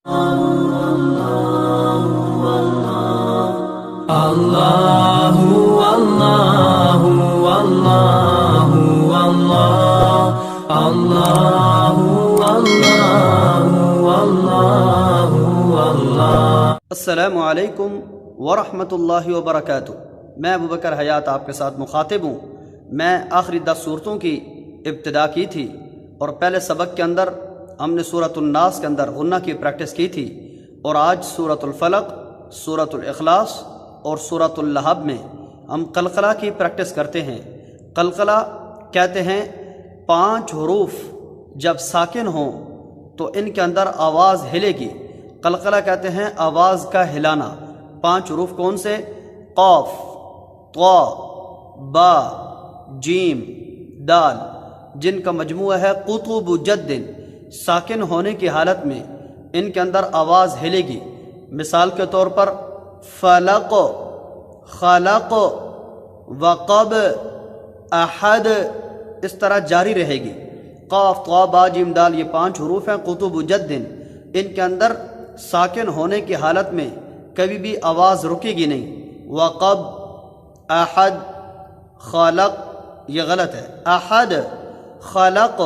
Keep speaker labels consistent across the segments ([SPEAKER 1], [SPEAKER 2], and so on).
[SPEAKER 1] السلام علیکم ورحمۃ اللہ وبرکاتہ۔ میں ابوبکر حیات آپ کے ساتھ مخاطب ہوں۔ میں آخری 10 صورتوں کی ابتدا کی تھی اور پہلے سبق کے اندر ہم نے سورۃ الناس کے اندر غنہ کی پریکٹس کی تھی، اور آج سورۃ الفلق، سورۃ الاخلاص اور سورۃ اللہب میں ہم قلقلہ کی پریکٹس کرتے ہیں۔ قلقلہ کہتے ہیں 5 حروف جب ساکن ہوں تو ان کے اندر آواز ہلے گی۔ قلقلہ کہتے ہیں آواز کا ہلانا۔ 5 حروف کون سے؟ قاف، طا، با، جیم، دال، جن کا مجموعہ ہے قطب جد۔ ساکن ہونے کی حالت میں ان کے اندر آواز ہلے گی۔ مثال کے طور پر فلق، خلق، وقب، احد، اس طرح جاری رہے گی۔ قاف، طا، با، جیم، دال، یہ 5 حروف ہیں قطب جد۔ ان کے اندر ساکن ہونے کی حالت میں کبھی بھی آواز رکے گی نہیں۔ وقب، احد، خلق، یہ غلط ہے۔ احد، خلق،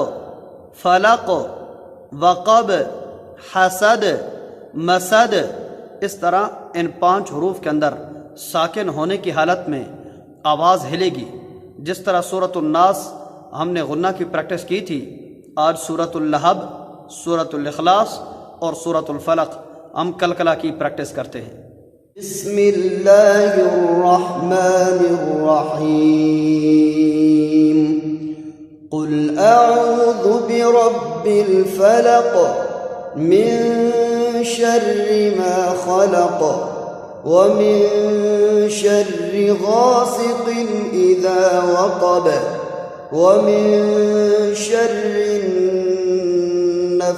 [SPEAKER 1] فلق، وقب، حسد، مسد، اس طرح ان 5 حروف کے اندر ساکن ہونے کی حالت میں آواز ہلے گی۔ جس طرح سورۃ الناس ہم نے غنہ کی پریکٹس کی تھی، آج سورۃ اللہب، سورۃ الاخلاص اور سورۃ الفلق ہم قلقلہ کی پریکٹس کرتے ہیں۔
[SPEAKER 2] بسم اللہ الرحمن الرحیم۔ قل اعوذ برب الفلق من شر ما خلق ومن شر غاسق اذا وقب ومن شر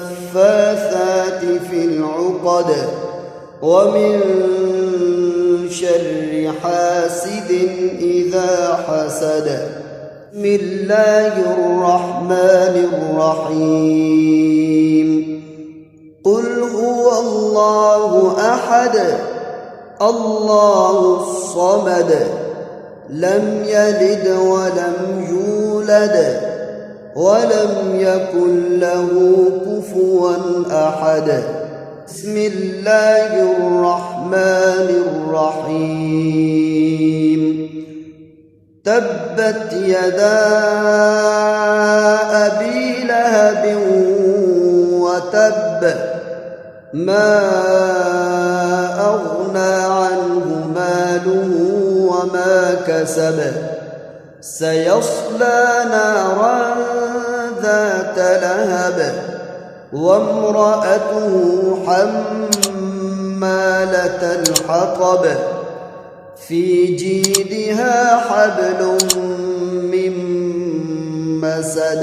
[SPEAKER 2] النفاثات في العقد ومن شر حاسد إذا حسد۔ بسم الله الرحمن الرحيم۔ قل هو الله أحد الله الصمد لم يلد ولم يولد ولم يكن له كفوا أحد۔ بسم الله الرحمن الرحيم۔ تبت يدا أبي لهب وتب ما أغنى عنه ماله وما كسب سيصلى نارا ذات لهب وامرأته حمالة الحطب في جيدها حبل من مسد۔